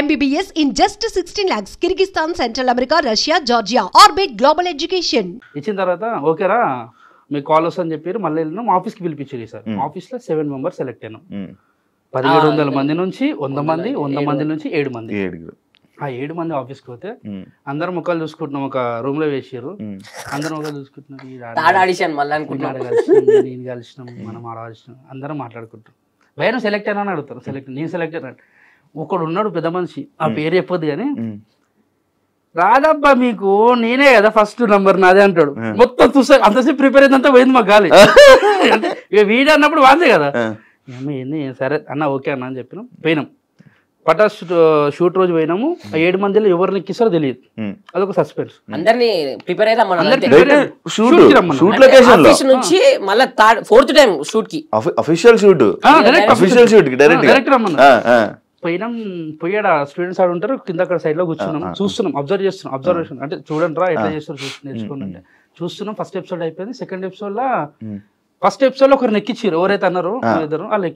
MBBS in just 16 lakhs. Kyrgyzstan, Central America, Russia, Georgia. Orbit Global Education. ఇచ్చిన తర్వాత ఓకేరా మీకు కాల్ వస్తుందని చెప్పారు. మళ్ళీ వెళ్ళినాం ఆఫీస్కి పిలిపించారు సార్. ఆఫీస్లో 7 మెంబర్స్ సెలెక్ట్ అయినాం. 1700 మంది నుంచి 100 మంది నుంచి 7 మంది. ఆ 7 మంది ఆఫీస్కి పోతే అందరు ముఖాలు చూసుకుంటున్నాం. ఒక రూమ్ లో వేసారు. అందరు ముఖాలు చూసుకుంటున్నారు. నేను కలిసినాం, మనం ఆడాల్సినాం, అందరం మాట్లాడుకుంటాం. భయం సెలెక్ట్ అయినా అని అడుగుతారు. నేను సెలెక్ట్ అయినా. ఒకడు ఉన్నాడు పెద్ద మనిషి, ఆ పేరు చెప్పొద్దు కానీ, రాదబ్బా మీకు నేనే కదా ఫస్ట్ నంబర్ నాదే అంటాడు. మొత్తం చూసా అంతసేపు ప్రిపేర్ అయిందంతా పోయింది మాకు గాలి. అంటే ఇక వీడియో అన్నప్పుడు వాందే కదా. ఏంది సరే అన్న ఓకే అన్న అని చెప్పినాం. పోయినాం. పటాస్ షూట్ రోజు పోయినాము. ఆ 7 మందిలో ఎవరిని ఎక్కిస్తారో తెలియదు. అదొక సస్పెన్స్. అందరినీ ప్రిపేర్ అయితే పోయినాం. పోయాడు స్టూడెంట్స్ ఆడు ఉంటారు కింద, అక్కడ సైడ్ లో కూర్చున్నాం. చూస్తున్నాం, అబ్జర్వేషన్ అంటే చూడండి రా ఎట్లా చేస్తారు నేర్చుకోండి అంటే చూస్తున్నాం. ఫస్ట్ ఎపిసోడ్ అయిపోయింది. సెకండ్ ఎపిసోడ్ లో ఫస్ట్ ఎపిసోడ్ లో ఒకరిని ఎక్కించారు. ఎవరైతే అన్నారో ఇద్దరు వాళ్ళు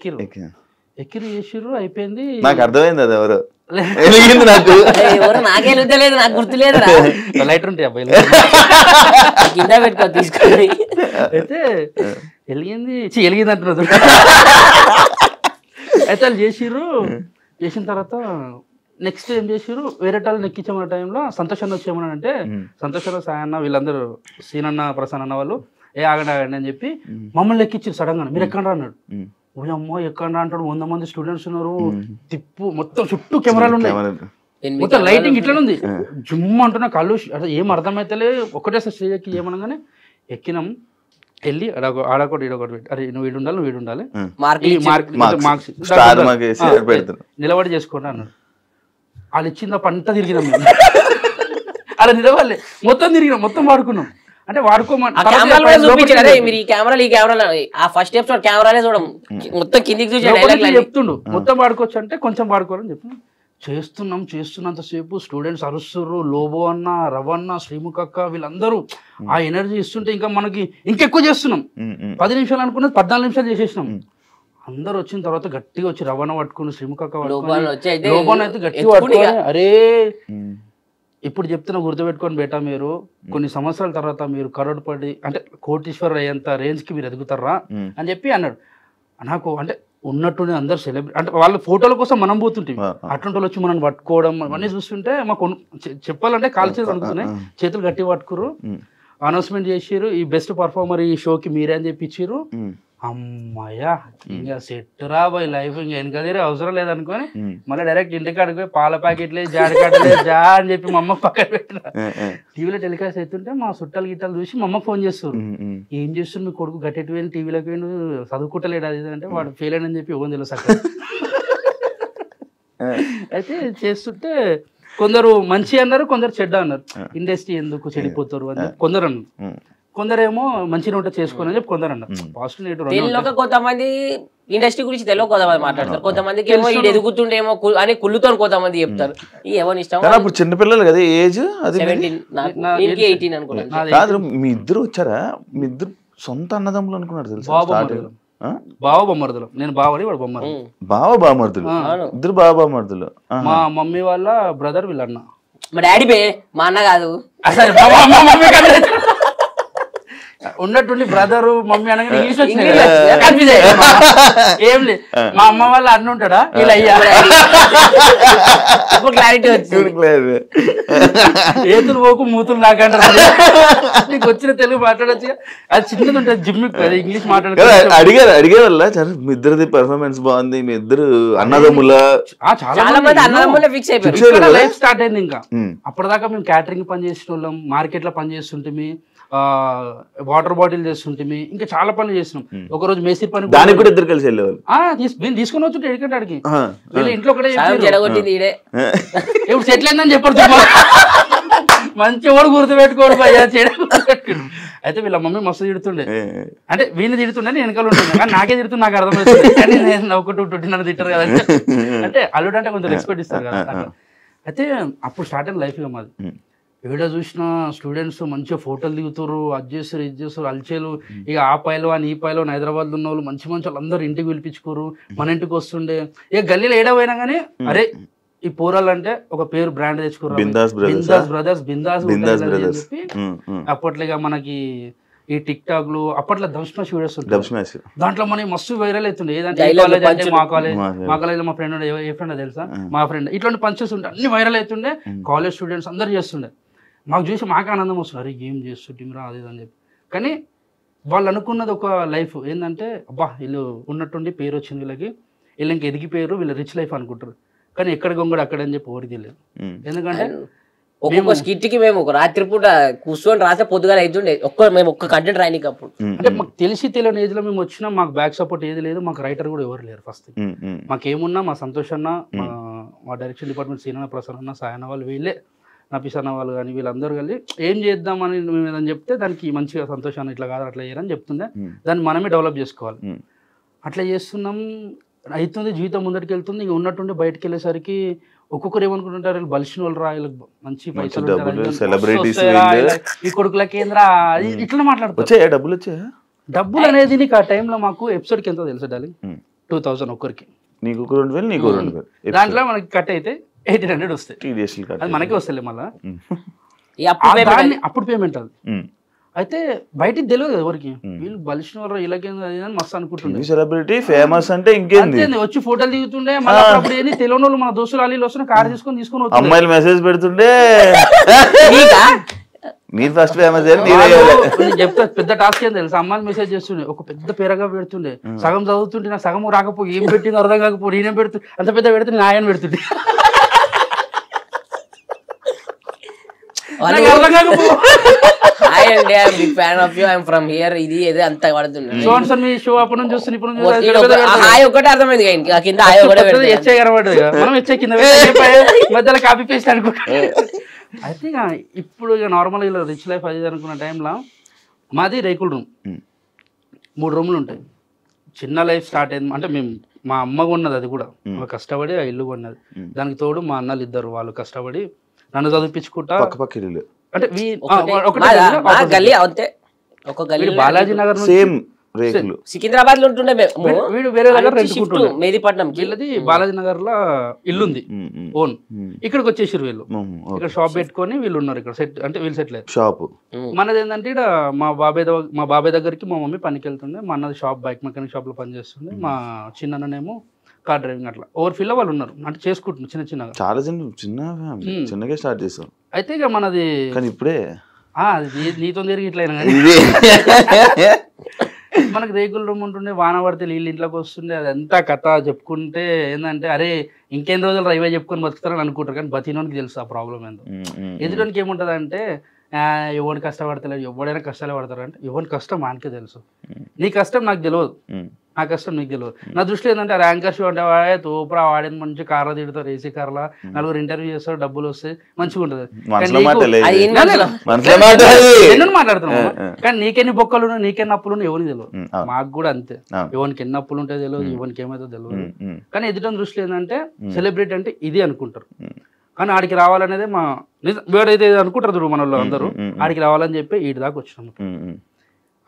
ఎక్కిరు చేసిర్రు. అయిపోయింది. నాకు అర్థమైంది అది ఎవరు నాకే లేదు, నాకు గుర్తులేదు. లైటర్ ఉంటాయి అబ్బాయి కింద పెట్టుకో తీసుకొని. అయితే వెలిగింది అంటున్నారు. అయితే వాళ్ళు చేసిర్రు. చేసిన తర్వాత నెక్స్ట్ ఏం చేసిర్రు, వేరే వాళ్ళని ఎక్కించామన్న టైంలో సంతోషాన్ని వచ్చేమని అంటే, సంతోషంలో సాయన్న వీళ్ళందరూ సీనన్న ప్రసన్న అన్న వాళ్ళు ఆగండి అని చెప్పి మమ్మల్ని ఎక్కించారు సడన్ గా. మీరు ఎక్కడ అన్నాడు. అమ్మో ఎక్కడ అంటాడు, 100 మంది స్టూడెంట్స్ ఉన్నారు. తిప్పు మొత్తం చుట్టూ కెమెరాలు ఉన్నాయి. మొత్తం లైటింగ్ ఇట్లనే ఉంది. జుమ్ అంటున్నా కళ్ళు అసలు ఏం అర్థమైతలే. ఒకటే స్టేజ్ ఎక్కి ఏమనగానే ఎక్కినాం. వెళ్ళి ఆడొకటి ఈడొకటి పెట్టి, అరే నువ్వు వీడు ఉండాలి, నువ్వు వీడు ఉండాలి, మార్క్స్ నిలబడి చేసుకోండి అన్నాడు. వాళ్ళు ఇచ్చింది తప్ప అంతా తిరిగినాం మేము. అలా నిలబడలే, మొత్తం తిరిగినాం, మొత్తం వాడుకున్నాం. అంటే వాడుకోమని చెప్తుండు. మొత్తం వాడుకోవచ్చు అంటే కొంచెం వాడుకోవాలని చెప్పి చేస్తున్నంతసేపు స్టూడెంట్స్ అరుస్తుర్రు. లోబో అన్న, రవన్న, శ్రీముఖక్క వీళ్ళందరూ ఆ ఎనర్జీ ఇస్తుంటే ఇంకా మనకి ఇంకెక్కువ చేస్తున్నాం. 10 నిమిషాలు అనుకున్నది 14 నిమిషాలు చేసేసినాం. అందరు వచ్చిన తర్వాత గట్టిగా వచ్చి రవణ పట్టుకుని, శ్రీముఖక్క పట్టుకుని, లోబోన్ అయితే గట్టిగా పట్టుకుని, అరే ఇప్పుడు చెప్తున్నా గుర్తుపెట్టుకొని బేటా, మీరు కొన్ని సంవత్సరాల తర్వాత మీరు కరోడ్పడి అంటే కోటీశ్వరుడు అయ్యేంత రేంజ్ కి మీరు ఎదుగుతారా అని చెప్పి అన్నాడు. నాకు అంటే ఉన్నట్టుండి అందరు సెలబ్రేట్ అంటే వాళ్ళ ఫోటోల కోసం మనం పోతుంటే అటువంటి వాళ్ళు వచ్చి మనం పట్టుకోవడం అవన్నీ చూస్తుంటే మాకు చెప్పాలంటే కాలు చేతులు అనుకున్నాయి. చేతులు గట్టి పట్టుకురు. అనౌన్స్మెంట్ చేసిర్రు, ఈ బెస్ట్ పర్ఫార్మర్ ఈ షోకి మీరే అని చెప్పి ఇచ్చిర్రు. అమ్మాయ్యా ఇంకా సెట్ రాబోయ్ లైఫ్, ఇంకా వెనకదేరే అవసరం లేదనుకొని మళ్ళీ డైరెక్ట్ ఇంటికాడికి పోయి పాల ప్యాకెట్లే జాడికాడలే జా అని చెప్పి మా అమ్మ పక్కన పెట్టిన. టీవీలో టెలికాస్ట్ అవుతుంటే మా చుట్టాలు గిట్టాలు చూసి మా అమ్మ ఫోన్ చేస్తారు. ఏం చేస్తుంది మీ కొడుకు గట్టెట్టు పోయిన టీవీలోకి పోయిన చదువుకుంటలేడు అది అంటే, వాడు ఫెయిల్ అని చెప్పి ఇవ్వని తెలుసు అక్కడ. అయితే చేస్తుంటే కొందరు మంచి అన్నారు, కొందరు చెడ్డ అన్నారు. ఇండస్ట్రీ ఎందుకు చెడిపోతారు అని కొందరు అన్నారు. కొందరేమో మంచిగా ఉంటే చేసుకోని చెప్పి కొందరు అన్నారు. పాజిటివ్ కొంతమంది ఇండస్ట్రీ గురించి తెలియదు, కొంతమంది మాట్లాడతారు. కొంతమందికి ఏమో ఇది ఎదుగుతుండేమో అని కుళ్ళుతో కొంతమంది చెప్తారు. ఎవరి ఇష్టం. ఇప్పుడు చిన్నపిల్లలు కదా ఏజ్, 18 అనుకున్నాను. మీ ఇద్దరు వచ్చారా? మీ ఇద్దరు సొంత అన్నదమ్ములు అనుకున్నారు తెలుసు. బావ బొమ్మర్దులు, నేను బావని వాడు బొమ్మరు. బావ బామర్దులు, ఇద్దరు బావ బామర్దులు. మా మమ్మీ వాళ్ళ బ్రదర్ వీళ్ళన్న. మా డాడీ బే, మా అన్న కాదు. ఉన్నట్టుండి బ్రదరు మమ్మీ అనగానే ఇంగ్లీష్ వచ్చింది. ఏం లేదు, మా అమ్మ వాళ్ళ అన్న ఉంటాడా వీళ్ళు అయ్యా. క్లారిటీ వచ్చింది. ఏతులు పోకు మూతులు నాకంటారు. నీకు వచ్చిన తెలుగు మాట్లాడచ్చు. అది చిన్నది ఉంటుంది, జిమ్మిక్ ఇంగ్లీష్ మాట్లాడదు. అడిగే వల్ల మీ ఇద్దరిది పెర్ఫార్మెన్స్ బాగుంది, మీ ఇద్దరు అన్నదమ్ముల చాలా మంది అన్నదమ్ములే ఫిక్స్ అయిపోయారు. లైఫ్ స్టార్ట్ అయింది. ఇంకా అప్పటిదాకా మేము క్యాటరింగ్ పని చేసిన వాళ్ళం, మార్కెట్ లో పని చేస్తుంటే, వాటర్ బాటిల్ చేస్తుంటే, ఇంకా చాలా పనులు చేస్తున్నాం. ఒక రోజు మేస్త్రి పని దానికి కూడా ఇద్దరు కలిసి వెళ్ళేవాళ్ళు. నేను తీసుకుని వచ్చి ఎడికంటే అడిగి ఇంట్లో కూడా ఇప్పుడు సెటిల్ అయిందని చెప్పారు. మంచి వాడు గుర్తు పెట్టుకోడు భయ్యా చెడు. అయితే వీళ్ళ మమ్మీ మస్తు తిడుతుండే. అంటే వీళ్ళని తిడుతుండే, నేను వెనకాల ఉంటుండే. కానీ నాకే తిడుతుంది, నాకు అర్థమవుతుంది. కానీ నేను నవ్వుకుంటూ నన్ను తిట్టారు కదా. అంటే అల్లుడు అంటే కొంచెం రెస్పెక్ట్ ఇస్తారు కదా. అయితే అప్పుడు స్టార్ట్ అయిన లైఫ్ ఇక మాది. ఏడ చూసిన స్టూడెంట్స్ మంచిగా ఫోటోలు దిగుతారు, అది చేస్తారు ఇది చేస్తారు, అల్చేలు. ఇక ఆ పైలో ఈ పైలో హైదరాబాద్లో ఉన్న వాళ్ళు మంచి మంచి వాళ్ళు అందరూ ఇంటికి పిలిపించుకోరు. మన ఇంటికి వస్తుండే. ఇక గల్లీలో ఏడ పోయినా కానీ అరే ఈ పోరాలు అంటే ఒక పేరు బ్రాండ్ తెచ్చుకున్నారు, బిందాస్ బ్రదర్స్ బ్రదర్స్. చెప్పి అప్పట్లోగా మనకి ఈ టిక్ టాక్ లు అప్పట్లో డబ్ స్మాష్ వీడియోస్ ఉంటాయి, దాంట్లో మనకి మస్తు వైరల్ అవుతుండే. ఏదంటే మా కాలేజ్ మా ఫ్రెండ్ ఏ ఫ్రెండ్ తెలుసా, మా ఫ్రెండ్ ఇట్లాంటి పంచెస్ ఉంటే అన్ని వైరల్ అవుతుండే. కాలేజ్ స్టూడెంట్స్ అందరు చేస్తుండే, మాకు చూసి మాకు ఆనందం వస్తుంది, అరే ఏం చేస్తుంటీరా అది అని చెప్పి. కానీ వాళ్ళు అనుకున్నది ఒక లైఫ్ ఏంటంటే, అబ్బా వీళ్ళు ఉన్నట్టుండి పేరు వచ్చింది వీళ్ళకి, వీళ్ళు ఇంక ఎదిగిపోయారు, వీళ్ళు రిచ్ లైఫ్ అనుకుంటారు. కానీ ఎక్కడ గొంగడు అక్కడ అని చెప్పి ఎవరికి తెలియదు. ఎందుకంటే ఒక్కొక్క స్కిట్ కి మేము ఒక రాత్రి పూట కూర్చొని రాస్తే పొద్దుగాల అవుతుండే మేము ఒక్క కంటెంట్ రాయనికి అప్పుడు. అంటే మాకు తెలియని ఏజ్ లో మేము వచ్చినా మాకు బ్యాక్ సపోర్ట్ ఏది లేదు, మాకు రైటర్ కూడా ఎవరు లేరు. ఫస్ట్ మాకేమున్నా మా సంతోష్ అన్న, మా డైరెక్షన్ డిపార్ట్మెంట్ సీనన్న, ప్రసన్న అన్న, సాయన్న వాళ్ళు, వీళ్ళే నపీస్ అన్న వాళ్ళు కానీ వీళ్ళందరూ కలిసి ఏం చేద్దామని మేము ఏదని చెప్తే దానికి మంచిగా సంతోషాన్ని ఇట్లా కాదు అట్లా చేయరని చెప్తుండే, దాన్ని మనమే డెవలప్ చేసుకోవాలి. అట్లా చేస్తున్నాం, అవుతుంది, జీవితం ముందరికి వెళ్తుంది. ఇంక ఉన్నట్టుండి బయటకు వెళ్ళేసరికి ఒక్కొక్కరు ఏమనుకుంటుంటారు, వీళ్ళు బలిసిన వాళ్ళు రా, వీళ్ళకి మంచి పైసలు ఈ కొడుకుల కేంద్ర ఇట్లా మాట్లాడుతారు. డబ్బులు అనేది నీకు ఆ టైంలో మాకు ఎపిసోడ్కి ఎంతో తెలుసు డార్లింగ్, 2000 ఒక్కరికి, నీకు 2000 నీకు 2000. దాంట్లో మనకి కట్ అయితే 1800 వస్తాయి, అది మనకే వస్తాయి మళ్ళీ. అప్పుడు పేమెంట్ అది. అయితే బయటికి తెలియదు ఎవరికి, వీళ్ళు బలిసిన వాళ్ళు ఇలాగే మస్తు అనుకుంటుండే. సెలబ్రిటీ ఫేమస్ అంటే ఇంకేంది, వచ్చి ఫోటోలు దిగుతుండే. మళ్ళీ అప్పుడు ఏంది తెలియని వాళ్ళు మన దోస్తులు అల్లీలు వస్తున్న కార్ తీసుకొని అమ్మాయిలు మెసేజ్ పెడుతుండే, మీరు ఫస్ట్ ఫేమస్ చెప్తా. పెద్ద టాస్క్ ఏం తెలుసు, అమ్మాయిలు మెసేజ్ చేస్తుండే, ఒక పెద్ద పేరగా పెడుతుండే, సగం చదువుతుంటే నాకు సగం రాకపోయి ఏం పెట్టింది అర్థం కాకపోయి నేనేం పెడుతుంది, అంత పెద్ద పెడితే నేను ఆయన పెడుతుండే, మధ్యలో కాపీ పేస్ట్ అనుకుంటా. అయితే ఇప్పుడు నార్మల్ ఇలా రిచ్ లైఫ్ అది అనుకున్న టైంలో మాది రేకుల రూమ్, 3 రూములు ఉంటాయి. చిన్న లైఫ్ స్టార్ట్ అయింది అంటే మేము మా అమ్మ కొన్నది, అది కూడా కష్టపడి ఆ ఇల్లు కొన్నది. దానికి తోడు మా అన్నలు ఇద్దరు, వాళ్ళు కష్టపడి నన్ను చదివించుకుంటా. అంటే బాలాజీ నగర్ సికింద్రాబాద్ లో ఉంటుండే, వీడు వేరే దగ్గర మేదీపట్నం, వీళ్ళది బాలాజీ నగర్ లో ఇల్లుంది ఓన్. ఇక్కడికి వచ్చేసారు వీళ్ళు, ఇక్కడ షాప్ పెట్టుకొని వీళ్ళు ఉన్నారు ఇక్కడ సెట్, అంటే వీళ్ళు సెటిల్ అయ్యారు. షాప్ మనది ఏంటంటే ఇక్కడ మా బాబాయ్ దగ్గరికి మా మమ్మీ పనికి వెళ్తుండే, మా అన్నది షాప్ బైక్ మెకానిక్ షాప్ లో పనిచేస్తుండే, మా చిన్ననేమో కార్ డ్రైవింగ్. అట్లా ఓవర్ ఫిల్ వాళ్ళు ఉన్నారు, అంటే చేసుకుంటున్నారు చిన్నగా, చాలా చిన్నగా స్టార్ట్ చేస్తాం. అయితే ఇక మనది ఇప్పుడే నీతో తిరిగి ఇట్లా మనకు రేకుల రూమ్ ఉంటుండే, వాన పడితే నీళ్ళు ఇంట్లోకి వస్తుండే, అదంతా కథ చెప్పుకుంటే ఏంటంటే అరే ఇంకెన్ని రోజులు రైవే చెప్పుకొని బతుకుతారని అనుకుంటారు. కానీ బతినోనికి తెలుసు ఆ ప్రాబ్లం ఏందో. ఎదుటికి ఏముంటుంది అంటే ఎవరు కష్టపడతలేదు, ఎవడైనా కష్టాలే పడతారు అంటే ఎవరి కష్టం మనకే తెలుసు, నీ కష్టం నాకు తెలియదు, నా కష్టం నీకు తెలియదు. నా దృష్టిలో ఏంటంటే ర్యాంకర్ షో అంటే వాడే తోపురా, వాడేది మంచి కార్లో తిడతారు, ఏసీ కార్లా, నలుగురు ఇంటర్వ్యూ చేస్తారు, డబ్బులు వస్తాయి, మంచిగా ఉంటుంది. ఎన్నో మాట్లాడుతున్నావు, కానీ నీకెన్ని బొక్కలు నీకెన్ని అప్పులు ఎవరికి తెలియదు. మాకు కూడా అంతే, ఎవరికి ఎన్ని అప్పులు ఉంటాయో తెలియదు, ఎవరికి ఏమైతే తెలియదు. కానీ ఎదుట దృష్టిలో ఏంటంటే సెలబ్రిటీ అంటే ఇది అనుకుంటారు. కానీ ఆడికి రావాలనేదే మా నిజం, వేడైతే అనుకుంటారు చూడు మన వాళ్ళు అందరూ, ఆడికి రావాలని చెప్పి వీటి దాకా వచ్చినాము.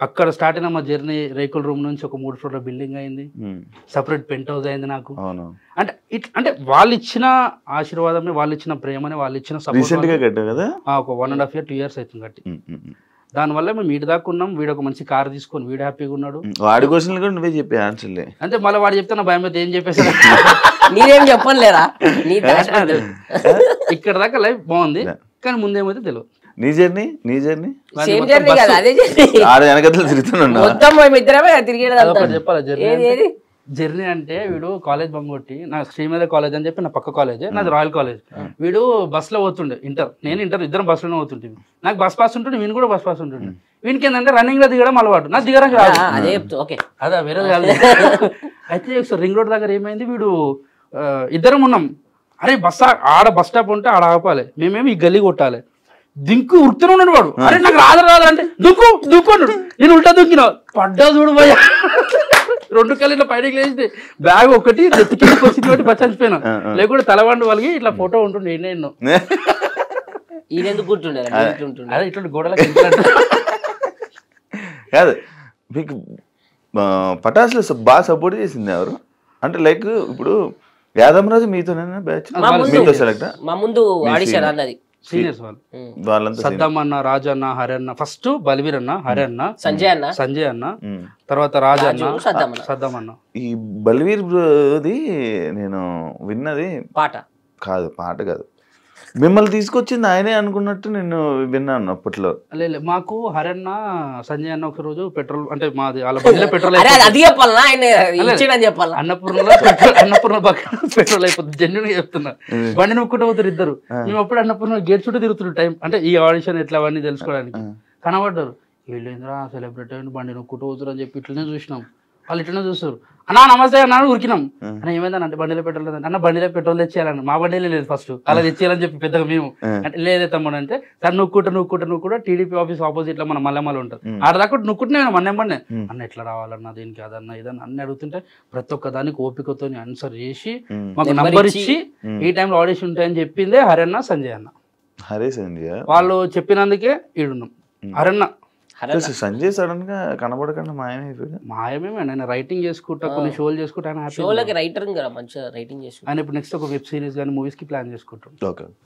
అక్కడ స్టార్ట్ అయిన మా జర్నీ రేకుల రూమ్ నుంచి ఒక 3 ఫ్లోర్ల బిల్డింగ్ అయింది, సపరేట్ పెంట్ హౌస్ అయింది నాకు. అంటే అంటే వాళ్ళు ఇచ్చిన ఆశీర్వాదమే, వాళ్ళు ఇచ్చిన ప్రేమనే, వాళ్ళు ఇచ్చిన సపోర్ట్. ఒక 1.5 years 2 years అవుతుంది కట్టి. దానివల్ల మేము వీడి దాకా ఉన్నాం. వీడు ఒక మంచి కార్ తీసుకొని వీడు హ్యాపీగా ఉన్నాడు. వాడి క్వశ్చన్ కూడా నువ్వే చెప్పే ఆన్సర్లే, అంటే మళ్ళీ వాడు చెప్తే నా భయం అయితే ఏం చెప్పేసాడు, నీరేం చెప్పలేరా. ఇక్కడ దాకా లైఫ్ బాగుంది, కానీ ముందేమైతే తెలియదు. నీ జర్నీ చెప్పాలి. జర్నీ అంటే వీడు కాలేజ్ బంగొట్టి, నా శ్రీమేధ కాలేజ్ అని చెప్పి నా పక్క కాలేజ్, నాది రాయల్ కాలేజ్. వీడు బస్ లో పోతుండే, నేను ఇంటర్ ఇద్దరం బస్ లోనే పోతుంటే, నాకు బస్ పాస్ ఉంటుండే, వీని కూడా బస్ పాస్ ఉంటుండే. వీనికి ఏంటంటే రన్నింగ్ లో దిగడం అలవాటు, నాకు దిగడం రాదు, అదే వేరే కాదు. అయితే ఒకసారి రింగ్ రోడ్ దగ్గర ఏమైంది, వీడు ఇద్దరం ఉన్నాం, అరే బస్ ఆడ బస్ స్టాప్ ఉంటే ఆడ ఆపాలి, మేమేమి ఈ గల్లీ కొట్టాలి. దింకు ఉరుకుతూనే ఉన్నాడు వాడు, అరే నాకు రాదు అంటే దుక్కు అన్నాడు. నేను ఉల్టా దుక్కినా, పడ్డా చూడు భయ, 2 కళ్ళు ఇట్లా పైకి లేచి బ్యాగ్ ఒకటి నెత్తికి వచ్చి బస్ చచ్చిపోయినా, లేకుంటే తలవండి వాళ్ళకి ఇట్లా ఫోటో ఉంటుండే ఎన్నో. అదే ఇట్లా గోడలకి కాదు. మీకు పటాసులో బాగా సపోర్ట్ చేసింది ఎవరు అంటే, లైక్ ఇప్పుడు యాదమరాజు మీతోనేనా బ్యాచ్? మీతో సెలెక్ట్? మా ముందు ఆడిషన్ అన్నది సీనియర్స్ వాళ్ళు వాళ్ళంతా సద్దం అన్న, రాజన్న, హరన్న, ఫస్ట్ బల్వీర్ అన్న, హరన్న, సంజయ్ అన్న, తర్వాత రాజన్న, సద్దం అన్న. ఈ బల్వీర్ బ్రోది నేను విన్నది పాట కాదు, మిమ్మల్ని తీసుకొచ్చింది ఆయనే అనుకున్నట్టు నేను విన్నాను అప్పట్లో. లేదు, మాకు హరన్న, సంజయ్ అన్న ఒక రోజు పెట్రోల్ అంటే మాది వాళ్ళ బండిలో పెట్రోల్ అన్నపూర్ణ పక్కన పెట్రోల్ అయిపోతుంది. జెన్యున్ చెప్తున్నా, బండి నొక్కుంటూ పోతారు ఇద్దరు. మేము అప్పుడు అన్నపూర్ణ గేట్ చుట్టూ తిరుగుతున్నారు టైం అంటే ఈ ఆడిషన్ ఎట్లా అవన్నీ తెలుసుకోవడానికి. కనబడ్డారు, వీళ్ళేంద్రా సెలబ్రిటీ అని బండి నొక్కుంటూ పోతారు అని చెప్పి ఇట్లనే చూసినాం. వాళ్ళు ఇట్లనే చూస్తారు. అన్నా నమస్తే అన్నా ఉరికినాం. అన్న ఏమైందని అంటే బండిలో పెట్రోల్ లేదంటే, అన్న బండిలో పెట్రోల్ తెచ్చేయాలని. మా బండిలో లేదు ఫస్ట్, అలా తెచ్చేయాలని చెప్పి పెద్దగా మేము అంటే లేదే తమ్ముడు అంటే, సార్ నువ్వు టీడీపీ ఆఫీస్ ఆపోజిట్ లో మన మల్లెమల్ల ఉంటుంది, ఆడ దాకా నువ్వుకుంటున్నా మన్నెమ్మనే. అన్న ఎట్లా రావాలన్నా దీనికి అదన్నా ఇదన్నా అన్ని అడుగుతుంటే ప్రతి ఒక్క దానికి ఓపికతో ఆన్సర్ చేసి మాకు నంబర్ ఇచ్చి ఈ టైంలో ఆడిషన్ ఉంటాయని చెప్పిందే హరన్న, సంజయ్ అన్న. వాళ్ళు చెప్పినందుకే ఈడున్నాం. హరన్న సంజయ్ సడన్ గా కనబడకుండా మాయమే నేను రైటింగ్ చేసుకుంటా, కొన్ని షోలు చేసుకుంటా. ఆయన రైటర్ మంచిగా రైటింగ్ చేసుకుంటా. ఆయన ఇప్పుడు నెక్స్ట్ ఒక వెబ్ సిరీస్ కానీ మూవీస్ కి ప్లాన్ చేసుకుంటాం.